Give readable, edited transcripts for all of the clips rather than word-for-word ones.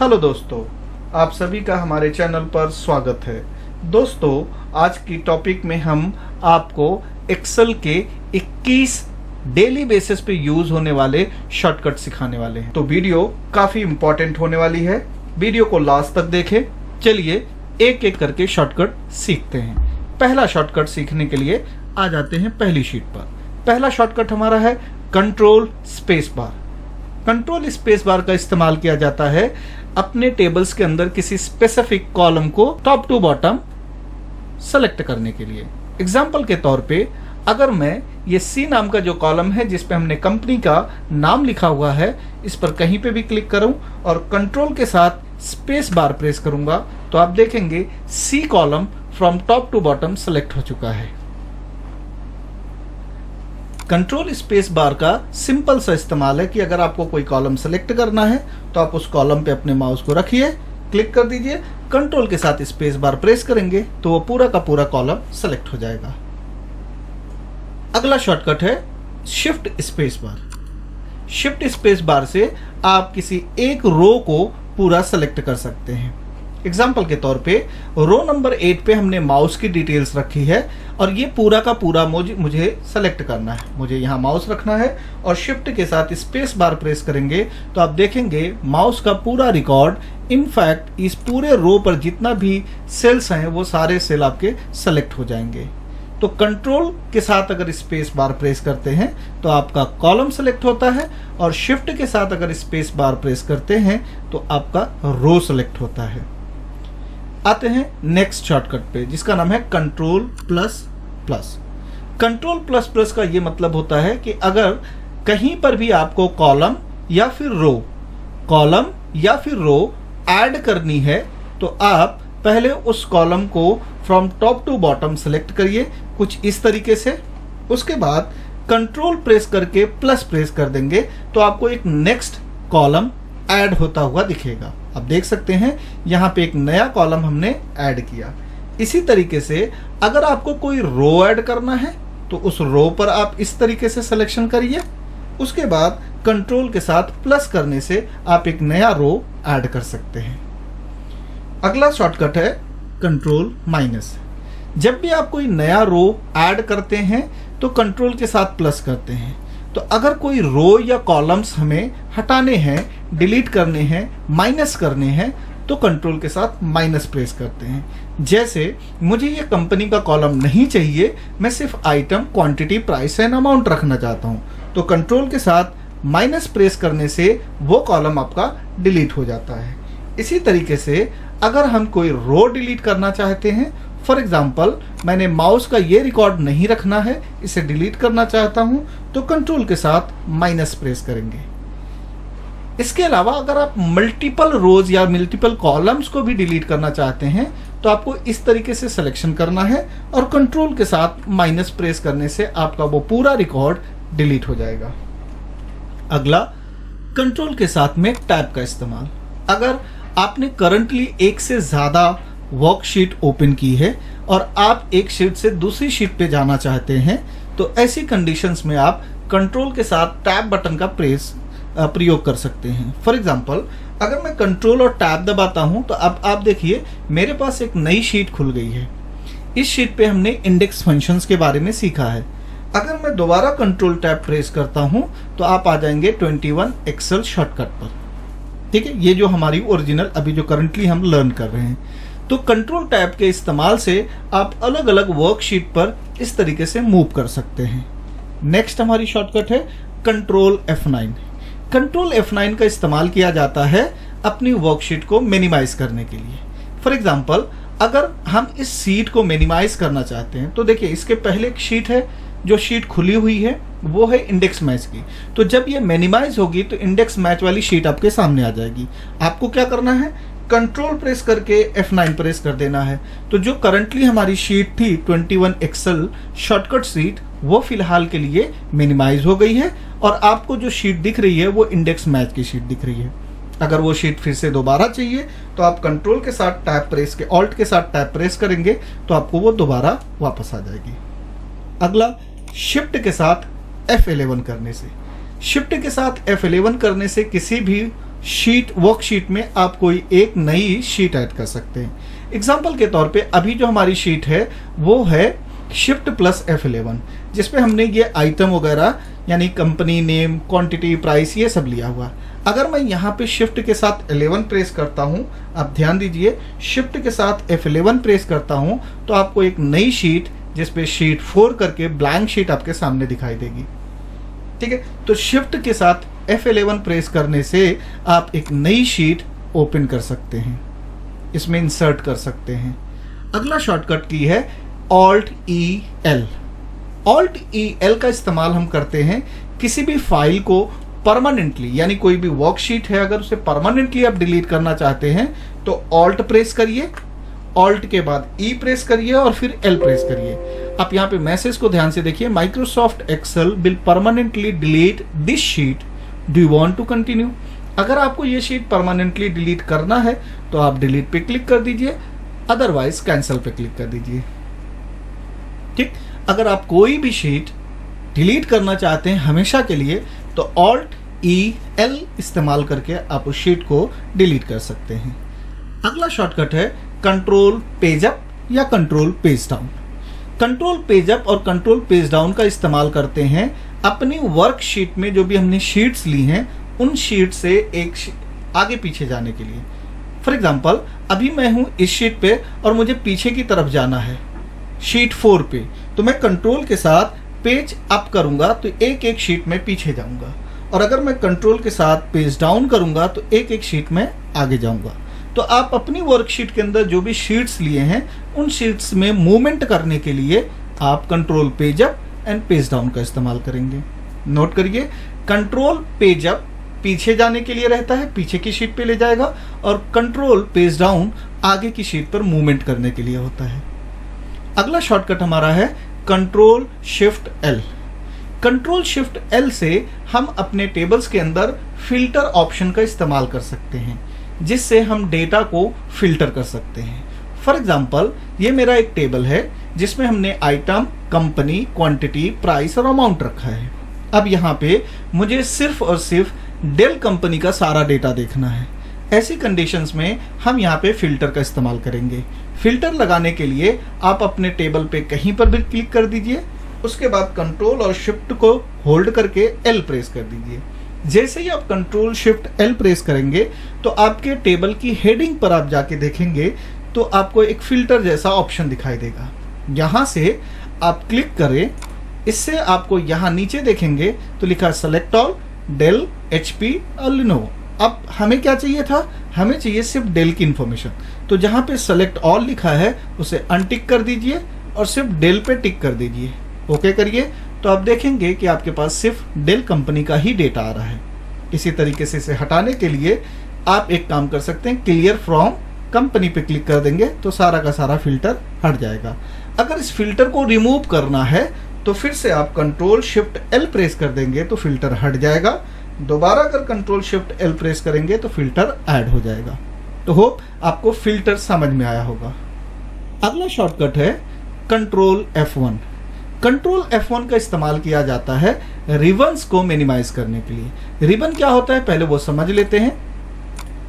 Hello दोस्तों, आप सभी का हमारे चैनल पर स्वागत है। दोस्तों, आज की टॉपिक में हम आपको एक्सेल के 21 डेली बेसिस पे यूज होने वाले शॉर्टकट सिखाने वाले हैं। तो वीडियो काफी इंपॉर्टेंट होने वाली है, वीडियो को लास्ट तक देखें। चलिए एक एक करके शॉर्टकट सीखते हैं। पहला शॉर्टकट सीखने के लिए आ जाते हैं पहली शीट पर। पहला शॉर्टकट हमारा है control space bar. Control space bar का इस्तेमाल किया जाता है अपने टेबल्स के अंदर किसी स्पेसिफिक कॉलम को टॉप टू बॉटम सेलेक्ट करने के लिए। एग्जाम्पल के तौर पे अगर मैं ये सी नाम का जो कॉलम है जिस पे हमने कंपनी का नाम लिखा हुआ है, इस पर कहीं पे भी क्लिक करूं और कंट्रोल के साथ स्पेस बार प्रेस करूंगा तो आप देखेंगे C column from top to bottom select हो चुका है। कंट्रोल स्पेस बार का सिंपल सा इस्तेमाल है कि अगर आपको कोई कॉलम सेलेक्ट करना है तो आप उस कॉलम पे अपने माउस को रखिए, क्लिक कर दीजिए, कंट्रोल के साथ स्पेस बार प्रेस करेंगे तो वो पूरा का पूरा कॉलम सेलेक्ट हो जाएगा। अगला शॉर्टकट है shift space bar. Shift space bar से आप किसी एक रो को पूरा सेलेक्ट कर सकते हैं। एग्जाम्पल के तौर पे रो नंबर 8 पे हमने माउस की डिटेल्स रखी है और ये पूरा का पूरा मुझे सेलेक्ट करना है। मुझे यहाँ माउस रखना है और शिफ्ट के साथ स्पेस बार प्रेस करेंगे तो आप देखेंगे माउस का पूरा रिकॉर्ड, इनफैक्ट इस पूरे रो पर जितना भी सेल्स हैं वो सारे सेल आपके सेलेक्ट हो जाएंगे। तो कंट्रोल के साथ अगर स्पेस बार प्रेस करते हैं तो आपका कॉलम सेलेक्ट होता है और शिफ्ट के साथ अगर स्पेस बार प्रेस करते हैं तो आपका रो सेलेक्ट होता है। आते हैं नेक्स्ट शॉर्टकट पे जिसका नाम है control plus plus. Control plus plus का ये मतलब होता है कि अगर कहीं पर भी आपको कॉलम या फिर रो ऐड करनी है तो आप पहले उस कॉलम को from top to bottom select करिए कुछ इस तरीके से। उसके बाद कंट्रोल प्रेस करके प्लस प्रेस कर देंगे तो आपको एक नेक्स्ट कॉलम ऐड होता हुआ दिखेगा। आप देख सकते हैं यहाँ पे एक नया कॉलम हमने ऐड किया। इसी तरीके से अगर आपको कोई रो ऐड करना है तो उस रो पर आप इस तरीके से सिलेक्शन करिए। उसके बाद कंट्रोल के साथ प्लस करने से आप एक नया रो ऐड कर सकते हैं। अगला शॉर्टकट है कंट्रोल माइनस। जब भी आप कोई नया रो ऐड करते हैं तो कंट्रोल के साथ प्लस करते हैं। तो अगर कोई रो या कॉलम्स हमें हटाने हैं, डिलीट करने हैं, माइनस करने हैं तो कंट्रोल के साथ माइनस प्रेस करते हैं। जैसे मुझे ये कंपनी का कॉलम नहीं चाहिए, मैं सिर्फ item, quantity, price and amount रखना चाहता हूँ तो कंट्रोल के साथ माइनस प्रेस करने से वो कॉलम आपका डिलीट हो जाता है। इसी तरीके से अगर हम कोई रो डिलीट करना चाहते हैं, फॉर एग्जाम्पल मैंने माउस का ये रिकॉर्ड नहीं रखना है, इसे डिलीट करना चाहता हूं तो कंट्रोल के साथ माइनस प्रेस करेंगे। इसके अलावा अगर आप मल्टीपल रोज या मल्टीपल कॉलम्स को भी डिलीट करना चाहते हैं तो आपको इस तरीके से सिलेक्शन करना है और कंट्रोल के साथ माइनस प्रेस करने से आपका वो पूरा रिकॉर्ड डिलीट हो जाएगा। अगला कंट्रोल के साथ में टैब का इस्तेमाल। अगर आपने करंटली एक से ज्यादा वर्कशीट ओपन की है और आप एक शीट से दूसरी शीट पे जाना चाहते हैं तो ऐसी कंडीशंस में आप कंट्रोल के साथ टैब बटन का प्रयोग कर सकते हैं। फॉर एग्जांपल अगर मैं कंट्रोल और टैब दबाता हूं तो अब आप देखिए मेरे पास एक नई शीट खुल गई है। इस शीट पे हमने इंडेक्स फंक्शंस के बारे में सीखा है। अगर मैं दोबारा कंट्रोल टैब प्रेस करता हूं तो आप आ जाएंगे 21 एक्सेल शॉर्टकट पर। ठीक है, ये जो हमारी ओरिजिनल अभी जो करंटली हम लर्न कर रहे हैं। तो कंट्रोल टैब के इस्तेमाल से आप अलग अलग वर्कशीट पर इस तरीके से मूव कर सकते हैं। नेक्स्ट हमारी शॉर्टकट है कंट्रोल F9। कंट्रोल F9 का इस्तेमाल किया जाता है अपनी वर्कशीट को मिनिमाइज करने के लिए। फॉर एग्जांपल अगर हम इस शीट को मिनिमाइज करना चाहते हैं तो देखिए इसके पहले एक शीट है, जो शीट खुली हुई है वो है इंडेक्स मैच की। तो जब ये मिनिमाइज होगी तो इंडेक्स मैच वाली शीट आपके सामने आ जाएगी। आपको क्या करना है, कंट्रोल प्रेस करके F9 प्रेस कर देना है। तो जो करंटली हमारी शीट थी 21 एक्सेल शॉर्टकट शीट, वो फिलहाल के लिए मिनिमाइज हो गई है और आपको जो शीट दिख रही है वो इंडेक्स मैच की शीट दिख रही है। अगर वो शीट फिर से दोबारा चाहिए तो आप कंट्रोल के साथ टैब प्रेस के ऑल्ट के साथ टैब प्रेस करेंगे तो आपको वो दोबारा वापस आ जाएगी। अगला शिफ्ट के साथ F11 करने से। शिफ्ट के साथ F11 करने से किसी भी शीट वर्कशीट में आप कोई एक नई शीट ऐड कर सकते हैं। एग्जाम्पल के तौर पे अभी जो हमारी शीट है वो है शिफ्ट प्लस F11, जिसपे हमने ये आइटम वगैरह यानी कंपनी नेम, क्वांटिटी, प्राइस ये सब लिया हुआ। अगर मैं यहाँ पे शिफ्ट के साथ 11 प्रेस करता हूँ, आप ध्यान दीजिए, शिफ्ट के साथ F11 प्रेस करता हूँ तो आपको एक नई शीट जिसपे शीट 4 करके ब्लैंक शीट आपके सामने दिखाई देगी। ठीक है, तो शिफ्ट के साथ F11 प्रेस करने से आप एक नई शीट ओपन कर सकते हैं, इसमें इंसर्ट कर सकते हैं। अगला शॉर्टकट की है Alt E L। Alt E L का इस्तेमाल हम करते हैं किसी भी फाइल को परमानेंटली, यानी कोई भी वर्कशीट है अगर उसे परमानेंटली आप डिलीट करना चाहते हैं तो Alt प्रेस करिए, Alt के बाद E प्रेस करिए और फिर L प्रेस करिए। आप यहाँ पे मैसेज को ध्यान से देखिए, Microsoft Excel will permanently delete this sheet, do you want to continue. अगर आपको ये शीट परमानेंटली डिलीट करना है तो आप डिलीट पे क्लिक कर दीजिए, अदरवाइज कैंसिल पे क्लिक कर दीजिए। ठीक, अगर आप कोई भी शीट डिलीट करना चाहते हैं हमेशा के लिए तो Alt E L इस्तेमाल करके आप उस शीट को डिलीट कर सकते हैं। अगला शॉर्टकट है कंट्रोल पेज अप या control page down. Control page up और कंट्रोल पेज डाउन का इस्तेमाल करते हैं अपनी वर्कशीट में जो भी हमने शीट्स ली हैं उन शीट से एक आगे पीछे जाने के लिए। फॉर एग्जांपल अभी मैं हूं इस शीट पे और मुझे पीछे की तरफ जाना है शीट 4 पे, तो मैं कंट्रोल के साथ पेज अप करूंगा तो एक एक शीट में पीछे जाऊंगा, और अगर मैं कंट्रोल के साथ पेज डाउन करूंगा तो एक एक शीट में आगे जाऊंगा। तो आप अपनी वर्कशीट के अंदर जो भी शीट्स लिए हैं उन शीट्स में मूवमेंट करने के लिए आप control page up and page down का इस्तेमाल करेंगे। नोट करिए, कंट्रोल पेज अप पीछे जाने के लिए रहता है, पीछे की शीट पे ले जाएगा, और कंट्रोल पेज डाउन आगे की शीट पर मूवमेंट करने के लिए होता है। अगला शॉर्टकट हमारा है control shift L। Control shift L से हम अपने टेबल्स के अंदर फिल्टर ऑप्शन का इस्तेमाल कर सकते हैं, जिससे हम डेटा को फिल्टर कर सकते हैं। फॉर एग्जाम्पल ये मेरा एक टेबल है जिसमें हमने आइटम, कंपनी, क्वांटिटी, प्राइस और अमाउंट रखा है। अब यहाँ पे मुझे सिर्फ और सिर्फ डेल कंपनी का सारा डेटा देखना है। ऐसी कंडीशंस में हम यहाँ पे फिल्टर का इस्तेमाल करेंगे। फिल्टर लगाने के लिए आप अपने टेबल पे कहीं पर भी क्लिक कर दीजिए, उसके बाद कंट्रोल और शिफ्ट को होल्ड करके L प्रेस कर दीजिए। जैसे ही आप कंट्रोल शिफ्ट L प्रेस करेंगे तो आपके टेबल की हेडिंग पर आप जाके देखेंगे तो आपको एक फिल्टर जैसा ऑप्शन दिखाई देगा। यहाँ से आप क्लिक करें, इससे आपको यहाँ नीचे देखेंगे तो लिखा है सेलेक्ट ऑल, डेल, HP और लिनोवो। अब हमें क्या चाहिए था, हमें चाहिए सिर्फ डेल की इंफॉर्मेशन। तो जहाँ पे सेलेक्ट ऑल लिखा है उसे अनटिक कर दीजिए और सिर्फ डेल पे टिक कर दीजिए, ओके करिए, तो आप देखेंगे कि आपके पास सिर्फ डेल कंपनी का ही डेटा आ रहा है। इसी तरीके से इसे हटाने के लिए आप एक काम कर सकते हैं, क्लियर फ्रॉम कंपनी पे क्लिक कर देंगे तो सारा का सारा फिल्टर हट जाएगा। अगर इस फिल्टर को रिमूव करना है तो फिर से आप कंट्रोल शिफ्ट L प्रेस कर देंगे तो फिल्टर हट जाएगा। दोबारा अगर कंट्रोल शिफ्ट L प्रेस करेंगे तो फिल्टर ऐड हो जाएगा। तो होप आपको फिल्टर समझ में आया होगा। अगला शॉर्टकट है कंट्रोल F1। कंट्रोल F1 का इस्तेमाल किया जाता है रिबन्स को मिनिमाइज करने के लिए। रिबन क्या होता है पहले वो समझ लेते हैं।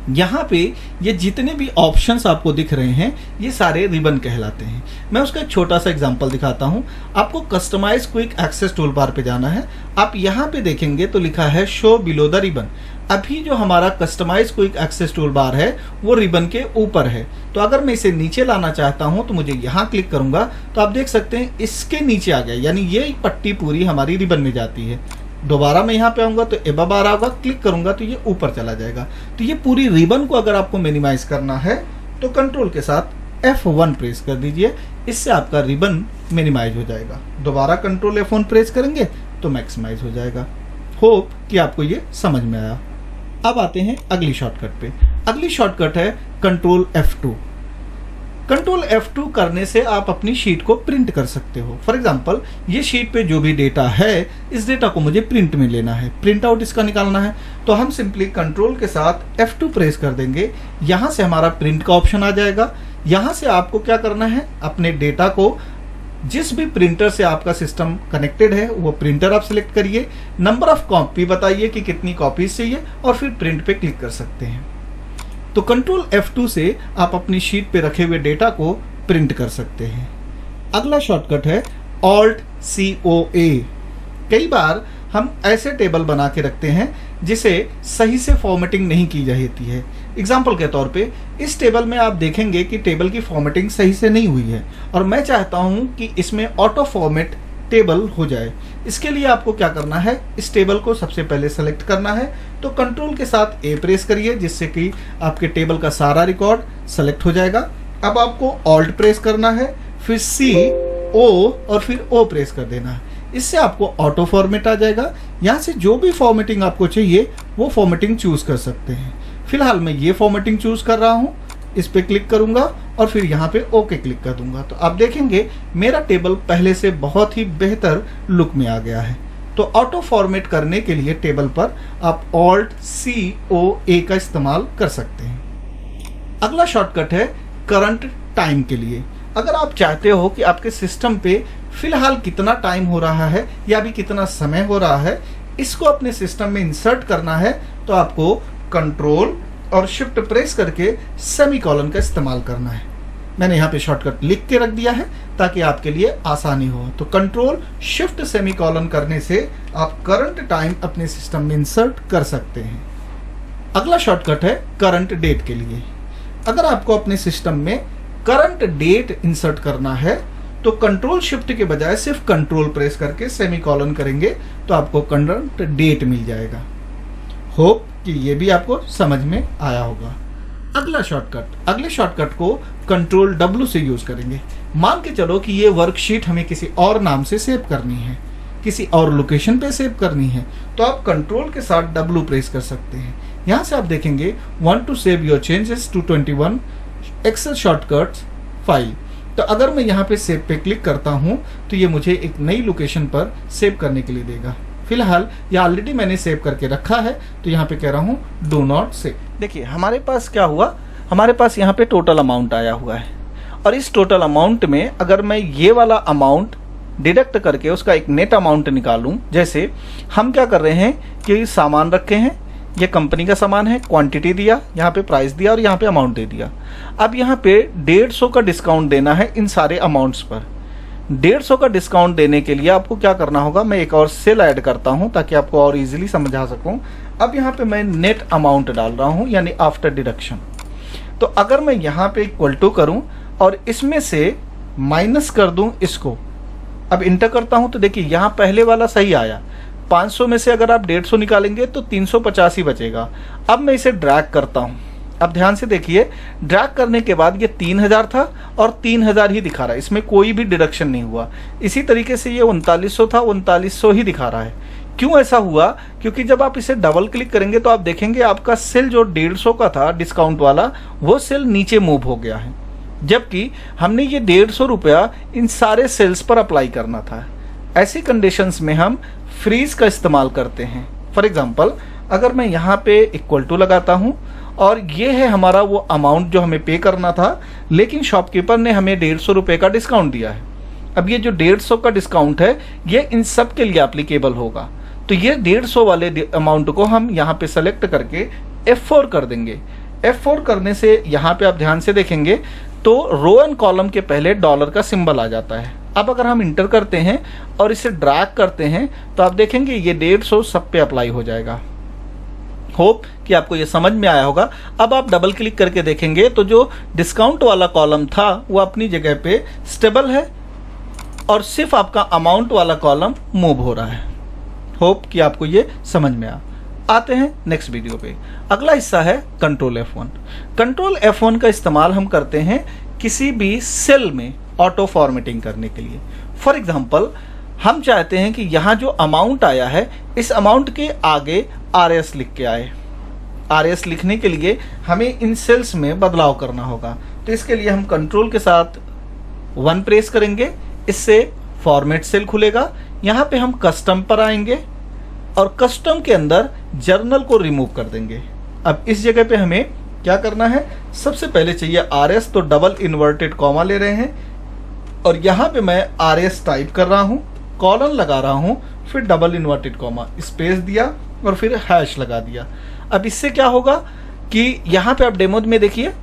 यहाँ पे ये जितने भी ऑप्शंस आपको दिख रहे हैं ये सारे रिबन कहलाते हैं। मैं उसका एक छोटा सा एग्जांपल दिखाता हूँ। आपको customize quick access toolbar पे जाना है। आप यहाँ पे देखेंगे तो लिखा है शो बिलो द रिबन। अभी जो हमारा customize quick access toolbar है वो रिबन के ऊपर है। तो अगर मैं इसे नीचे लाना चाहता हूँ तो मुझे यहाँ क्लिक करूंगा तो आप देख सकते हैं इसके नीचे आ गया, यानी ये पट्टी पूरी हमारी रिबन में जाती है। दोबारा मैं यहाँ पे आऊंगा तो एबव आ रहा होगा, क्लिक करूंगा तो ये ऊपर चला जाएगा। तो ये पूरी रिबन को अगर आपको मिनिमाइज करना है तो कंट्रोल के साथ F1 प्रेस कर दीजिए, इससे आपका रिबन मिनिमाइज हो जाएगा। दोबारा कंट्रोल F1 प्रेस करेंगे तो मैक्सिमाइज हो जाएगा। होप कि आपको ये समझ में आया। अब आते हैं अगली शॉर्टकट पे। अगली शॉर्टकट है कंट्रोल F2। कंट्रोल F2 करने से आप अपनी शीट को प्रिंट कर सकते हो। फॉर एग्जांपल ये शीट पे जो भी डेटा है इस डेटा को मुझे प्रिंट में लेना है, प्रिंट आउट इसका निकालना है, तो हम सिंपली कंट्रोल के साथ F2 प्रेस कर देंगे। यहाँ से हमारा प्रिंट का ऑप्शन आ जाएगा। यहाँ से आपको क्या करना है, अपने डेटा को जिस भी प्रिंटर से आपका सिस्टम कनेक्टेड है वो प्रिंटर आप सिलेक्ट करिए, नंबर ऑफ कॉपी बताइए कि कितनी कॉपीज चाहिए और फिर प्रिंट पे क्लिक कर सकते हैं। तो कंट्रोल F2 से आप अपनी शीट पे रखे हुए डेटा को प्रिंट कर सकते हैं। अगला शॉर्टकट है Alt COA। कई बार हम ऐसे टेबल बना के रखते हैं जिसे सही से फॉर्मेटिंग नहीं की जाती है। एग्जाम्पल के तौर पे इस टेबल में आप देखेंगे कि टेबल की फॉर्मेटिंग सही से नहीं हुई है और मैं चाहता हूं कि इसमें ऑटो फॉर्मेट टेबल हो जाए। इसके लिए आपको क्या करना है, इस टेबल को सबसे पहले सेलेक्ट करना है। तो कंट्रोल के साथ A प्रेस करिए जिससे कि आपके टेबल का सारा रिकॉर्ड सेलेक्ट हो जाएगा। अब आपको ऑल्ट प्रेस करना है, फिर C O और फिर O प्रेस कर देना है। इससे आपको ऑटो फॉर्मेट आ जाएगा। यहाँ से जो भी फॉर्मेटिंग आपको चाहिए वो फॉर्मेटिंग चूज कर सकते हैं। फिलहाल मैं ये फॉर्मेटिंग चूज कर रहा हूँ, इस पे क्लिक करूंगा और फिर यहाँ पे ओके क्लिक कर दूंगा। तो आप देखेंगे मेरा टेबल पहले से बहुत ही बेहतर लुक में आ गया है। तो ऑटो फॉर्मेट करने के लिए टेबल पर आप Alt COA का इस्तेमाल कर सकते हैं। अगला शॉर्टकट है करंट टाइम के लिए। अगर आप चाहते हो कि आपके सिस्टम पे फिलहाल कितना टाइम हो रहा है या अभी कितना समय हो रहा है, इसको अपने सिस्टम में इंसर्ट करना है, तो आपको कंट्रोल और शिफ्ट प्रेस करके सेमीकोलन का इस्तेमाल करना है। मैंने यहाँ पे शॉर्टकट लिख के रख दिया है ताकि आपके लिए आसानी हो। तो कंट्रोल शिफ्ट सेमीकोलन करने से आप करंट टाइम अपने सिस्टम में इंसर्ट कर सकते हैं। अगला शॉर्टकट है करंट डेट के लिए। अगर आपको अपने सिस्टम में करंट डेट इंसर्ट करना है तो कंट्रोल शिफ्ट के बजाय सिर्फ कंट्रोल प्रेस करके सेमीकोलन करेंगे तो आपको करंट डेट मिल जाएगा। होप कि ये भी आपको समझ में आया होगा। अगले शॉर्टकट को कंट्रोल W से यूज करेंगे। मान के चलो कि ये वर्कशीट हमें किसी और नाम से सेव करनी है, किसी और लोकेशन पे सेव करनी है, तो आप कंट्रोल के साथ W प्रेस कर सकते हैं। यहाँ से आप देखेंगे want to save your changes to 21 Excel shortcuts file. तो अगर मैं यहाँ पे सेव पे क्लिक करता हूँ तो ये मुझे एक नई लोकेशन पर सेव करने के लिए देगा। फिलहाल ये ऑलरेडी मैंने सेव करके रखा है तो यहाँ पे कह रहा हूँ डू नॉट सेव। देखिए हमारे पास क्या हुआ, हमारे पास यहाँ पे टोटल अमाउंट आया हुआ है और इस टोटल अमाउंट में अगर मैं ये वाला अमाउंट डिडक्ट करके उसका एक नेट अमाउंट निकालूं, जैसे हम क्या कर रहे हैं कि सामान रखे हैं, ये कंपनी का सामान है, क्वांटिटी दिया, यहाँ पे प्राइस दिया और यहाँ पे अमाउंट दे दिया। अब यहाँ पे 150 का डिस्काउंट देना है इन सारे अमाउंट्स पर। 150 का डिस्काउंट देने के लिए आपको क्या करना होगा, मैं एक और सेल ऐड करता हूँ ताकि आपको और इजीली समझा सकूँ। अब यहाँ पे मैं नेट अमाउंट डाल रहा हूँ यानी आफ्टर डिडक्शन। तो अगर मैं यहाँ पे इक्वल टू करूँ और इसमें से माइनस कर दूँ इसको, अब इंटर करता हूँ तो देखिए यहाँ पहले वाला सही आया। 500 में से अगर आप 150 निकालेंगे तो 350 ही बचेगा। अब मैं इसे ड्रैग करता हूँ। अब ध्यान से देखिए, ड्रैग करने के बाद ये 3000 था और 3000 ही दिखा रहा है, इसमें कोई भी डिडक्शन नहीं हुआ। इसी तरीके से ये 3900 था, 3900 ही दिखा रहा है। क्यों ऐसा हुआ? क्योंकि जब आप इसे डबल क्लिक करेंगे तो आप देखेंगे आपका सेल जो 150 का था डिस्काउंट वाला, वो सेल नीचे मूव हो गया है, जबकि हमने ये 150 रुपया इन सारे सेल्स पर अप्लाई करना था। ऐसी कंडीशंस में हम फ्रीज का इस्तेमाल करते हैं। फॉर एग्जांपल अगर मैं यहाँ पे इक्वल टू लगाता हूँ और ये है हमारा वो अमाउंट जो हमें पे करना था, लेकिन शॉपकीपर ने हमें 150 रुपये का डिस्काउंट दिया है। अब ये जो 150 का डिस्काउंट है ये इन सब के लिए एप्लीकेबल होगा। तो ये 150 वाले अमाउंट को हम यहाँ पे सेलेक्ट करके F4 कर देंगे। F4 करने से यहाँ पे आप ध्यान से देखेंगे तो रो एंड कॉलम के पहले डॉलर का सिंबल आ जाता है। अब अगर हम इंटर करते हैं और इसे ड्रैग करते हैं तो आप देखेंगे ये 150 सब पे अप्लाई हो जाएगा। होप कि आपको ये समझ में आया होगा। अब आप डबल क्लिक करके देखेंगे तो जो डिस्काउंट वाला कॉलम था वो अपनी जगह पे स्टेबल है और सिर्फ आपका अमाउंट वाला कॉलम मूव हो रहा है। होप कि आपको ये समझ में आते हैं नेक्स्ट वीडियो पे। अगला हिस्सा है कंट्रोल F1। कंट्रोल F1 का इस्तेमाल हम करते हैं किसी भी सेल में ऑटो फॉर्मेटिंग करने के लिए। फॉर एग्जांपल हम चाहते हैं कि यहाँ जो अमाउंट आया है इस अमाउंट के आगे RS लिख के आए। RS लिखने के लिए हमें इन सेल्स में बदलाव करना होगा। तो इसके लिए हम कंट्रोल के साथ 1 प्रेस करेंगे, इससे फॉर्मेट सेल खुलेगा। यहाँ पे हम कस्टम पर आएंगे और कस्टम के अंदर जर्नल को रिमूव कर देंगे। अब इस जगह पे हमें क्या करना है, सबसे पहले चाहिए RS, तो डबल इन्वर्टेड कॉमा ले रहे हैं, और यहाँ पे मैं RS टाइप कर रहा हूँ, कॉलन लगा रहा हूँ, फिर डबल इन्वर्टेड कॉमा, स्पेस दिया और फिर हैश लगा दिया। अब इससे क्या होगा कि यहाँ पे आप डेमो में देखिए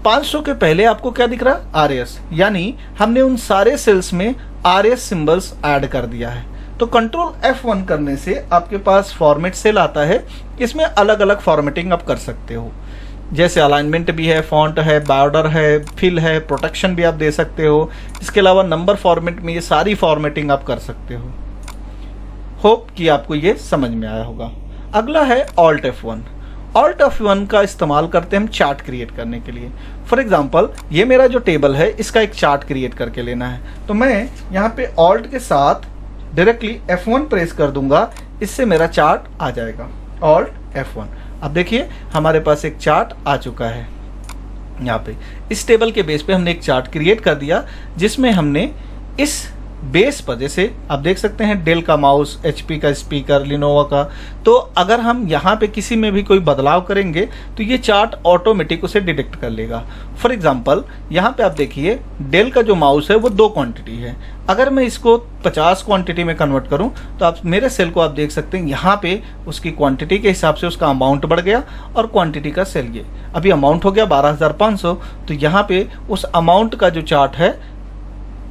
500 के पहले आपको क्या दिख रहा है, RS, यानी हमने उन सारे सेल्स में RS सिंबल्स ऐड कर दिया है। तो कंट्रोल F1 करने से आपके पास फॉर्मेट सेल आता है, इसमें अलग अलग फॉर्मेटिंग आप कर सकते हो, जैसे अलाइनमेंट भी है, फॉन्ट है, बॉर्डर है, फिल है, प्रोटेक्शन भी आप दे सकते हो। इसके अलावा नंबर फॉर्मेट में ये सारी फॉर्मेटिंग आप कर सकते हो। होप कि आपको ये समझ में आया होगा। अगला है Alt F1। Alt F1 का इस्तेमाल करते हैं हम चार्ट क्रिएट करने के लिए। फॉर एग्जांपल ये मेरा जो टेबल है इसका एक चार्ट क्रिएट करके लेना है, तो मैं यहाँ पे Alt के साथ डायरेक्टली F1 प्रेस कर दूंगा, इससे मेरा चार्ट आ जाएगा। Alt F1। अब देखिए हमारे पास एक चार्ट आ चुका है। यहाँ पे इस टेबल के बेस पे हमने एक चार्ट क्रिएट कर दिया, जिसमें हमने इस बेस पर, जैसे आप देख सकते हैं डेल का माउस, HP का स्पीकर, लिनोवा का, तो अगर हम यहाँ पे किसी में भी कोई बदलाव करेंगे तो ये चार्ट ऑटोमेटिक उसे डिटेक्ट कर लेगा। फॉर एग्जांपल यहाँ पे आप देखिए डेल का जो माउस है वो 2 क्वांटिटी है। अगर मैं इसको 50 क्वांटिटी में कन्वर्ट करूँ तो आप मेरे सेल को आप देख सकते हैं, यहाँ पे उसकी क्वांटिटी के हिसाब से उसका अमाउंट बढ़ गया और क्वांटिटी का सेल, ये अभी अमाउंट हो गया 12,500, तो यहाँ पे उस अमाउंट का जो चार्ट है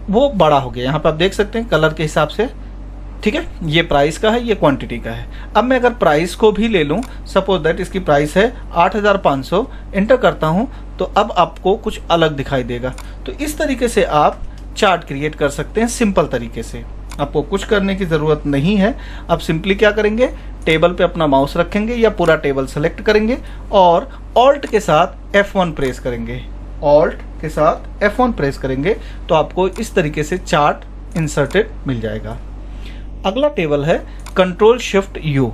वो बड़ा हो गया। यहाँ पे आप देख सकते हैं कलर के हिसाब से, ठीक है, ये प्राइस का है, ये क्वांटिटी का है। अब मैं अगर प्राइस को भी ले लूँ, सपोज दैट इसकी प्राइस है 8,500, एंटर करता हूँ तो अब आपको कुछ अलग दिखाई देगा। तो इस तरीके से आप चार्ट क्रिएट कर सकते हैं सिंपल तरीके से, आपको कुछ करने की ज़रूरत नहीं है। आप सिंपली क्या करेंगे, टेबल पे अपना माउस रखेंगे या पूरा टेबल सेलेक्ट करेंगे और ऑल्ट के साथ F1 प्रेस करेंगे, ऑल्ट के साथ F1 प्रेस करेंगे तो आपको इस तरीके से चार्ट इंसर्टेड मिल जाएगा। अगला टेबल है control shift U।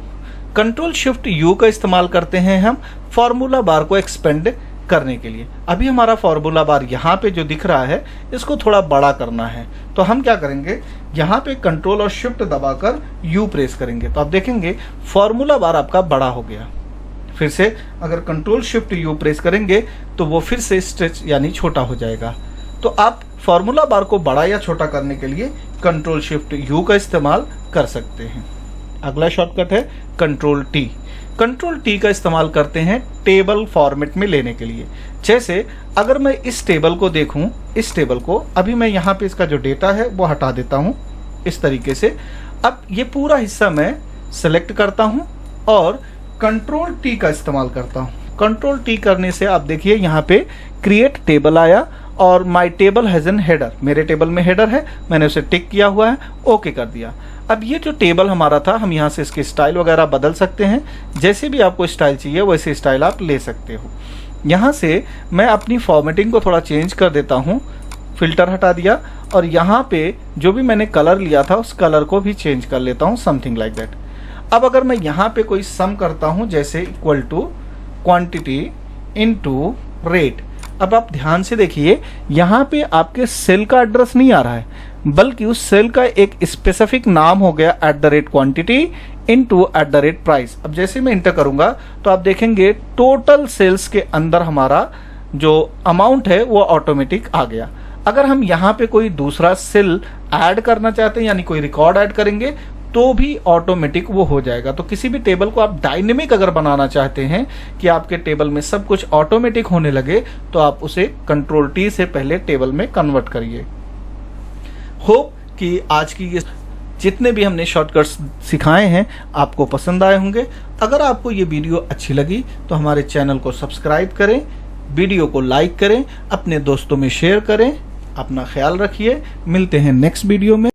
Control shift U का इस्तेमाल करते हैं हम फॉर्मूला बार को एक्सपेंड करने के लिए। अभी हमारा फॉर्मूला बार यहाँ पे जो दिख रहा है इसको थोड़ा बड़ा करना है, तो हम क्या करेंगे, यहाँ पे कंट्रोल और शिफ्ट दबाकर U प्रेस करेंगे तो आप देखेंगे फॉर्मूला बार आपका बड़ा हो गया। फिर से अगर कंट्रोल शिफ्ट U प्रेस करेंगे तो वो फिर से स्ट्रेच यानी छोटा हो जाएगा। तो आप फॉर्मूला बार को बड़ा या छोटा करने के लिए कंट्रोल शिफ्ट U का इस्तेमाल कर सकते हैं। अगला शॉर्टकट है कंट्रोल T। कंट्रोल T का इस्तेमाल करते हैं टेबल फॉर्मेट में लेने के लिए। जैसे अगर मैं इस टेबल को देखूं, इस टेबल को अभी मैं यहाँ पे इसका जो डेटा है वो हटा देता हूँ इस तरीके से। अब ये पूरा हिस्सा मैं सेलेक्ट करता हूँ और कंट्रोल T का इस्तेमाल करता हूँ। कंट्रोल T करने से आप देखिए यहाँ पे क्रिएट टेबल आया और my table has an header, मेरे टेबल में हेडर है, मैंने उसे टिक किया हुआ है, ओके कर दिया। अब ये जो टेबल हमारा था, हम यहाँ से इसके स्टाइल वगैरह बदल सकते हैं, जैसे भी आपको स्टाइल चाहिए वैसे स्टाइल आप ले सकते हो। यहाँ से मैं अपनी फॉर्मेटिंग को थोड़ा चेंज कर देता हूँ, फिल्टर हटा दिया और यहाँ पे जो भी मैंने कलर लिया था उस कलर को भी चेंज कर लेता हूँ, समथिंग लाइक दैट। अब अगर मैं यहाँ पे कोई सम करता हूँ, जैसे equal to quantity into rate, अब आप ध्यान से देखिए यहाँ पे आपके सेल का एड्रेस नहीं आ रहा है, बल्कि उस सेल का एक स्पेसिफिक नाम हो गया @क्वांटिटी इनटू @प्राइस। अब जैसे मैं इंटर करूंगा तो आप देखेंगे टोटल सेल्स के अंदर हमारा जो अमाउंट है वो ऑटोमेटिक आ गया। अगर हम यहाँ पे कोई दूसरा सेल ऐड करना चाहते हैं, यानी कोई रिकॉर्ड ऐड करेंगे, तो भी ऑटोमेटिक वो हो जाएगा। तो किसी भी टेबल को आप डायनेमिक अगर बनाना चाहते हैं कि आपके टेबल में सब कुछ ऑटोमेटिक होने लगे, तो आप उसे कंट्रोल T से पहले टेबल में कन्वर्ट करिए। होप कि आज की ये जितने भी हमने शॉर्टकट्स सिखाए हैं आपको पसंद आए होंगे। अगर आपको ये वीडियो अच्छी लगी तो हमारे चैनल को सब्सक्राइब करें, वीडियो को लाइक करें, अपने दोस्तों में शेयर करें। अपना ख्याल रखिए, मिलते हैं नेक्स्ट वीडियो में।